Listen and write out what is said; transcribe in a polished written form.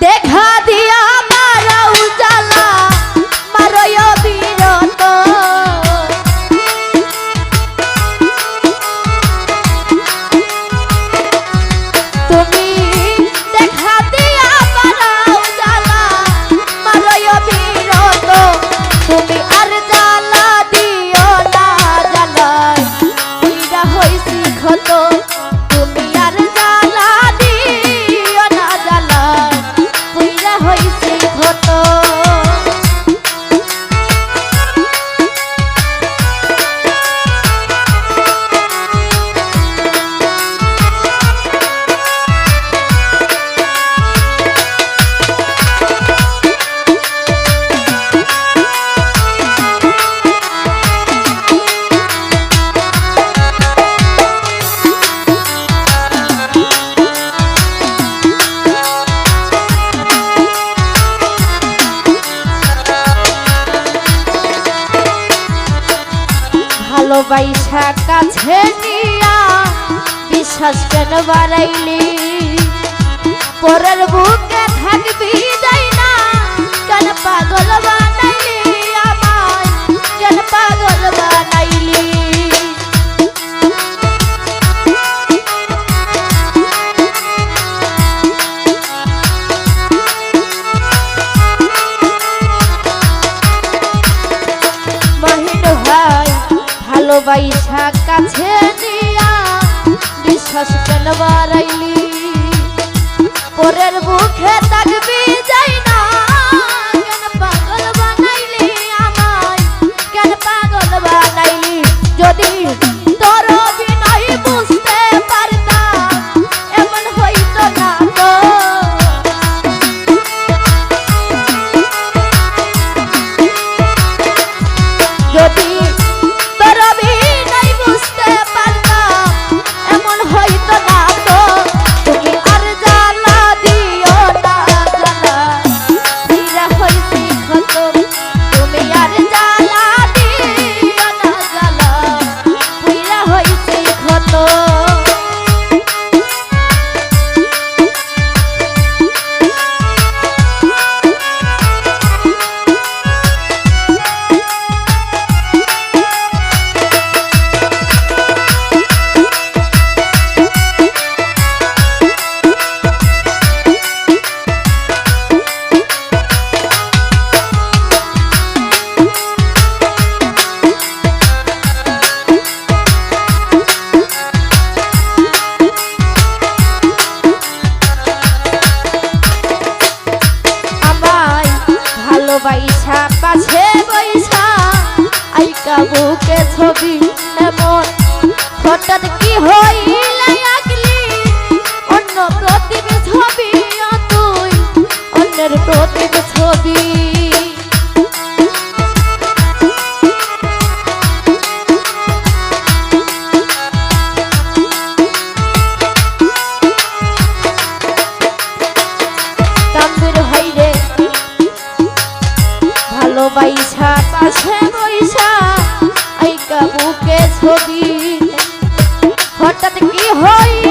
দেখা দিয়া মারাও জ্বালা মারয় বিরত তুমি দেখা দিয়া মারাও জ্বালা মারয় বিরত তুমি আর জ্বালা দিও না জ্বালায় কইরা হইছি ক্ষত তুমি আর জ্বালা দিও না জ্বালায় কইরা হইছি ক্ষত ভালোবাসা কাছে নিয়া বিশ্বাস কেন বাড়াইলি পরের বুকে থাকবি যাই না কেন পাগল বানাইলি আমায় কেন পাগল বানাইলি মহিন ভাই ভালোবাসা কাছে নিয়া বিশ্বাস কেন বাড়াইলি পরের বুকে থাকবি যাই না কেন পাগল বানাইলি আমায় কেন পাগল বানাইলি যদি তোর অভিনয় বুঝতে পারতাম এমন হইতো না তো যদি তোর অভিনয় বুঝতে পারতাম এমন হইতো না তো তুমি আর জ্বালা দিও না জ্বালা ফিরা হইছি ক্ষত তুমি আর জ্বালা দিও না জ্বালা ফিরা হইছি ক্ষত ভালোবাসা পাশে বৈশা আইকা বুকে ছবি এমন হঠাৎ কি হইলা আগলি অন্য প্রতিব ছবি তুই অন্যের প্রতিব ছবি ভালোবাসা পাশে বৈশা আইকা বুকে ছবি হঠাৎ কি হই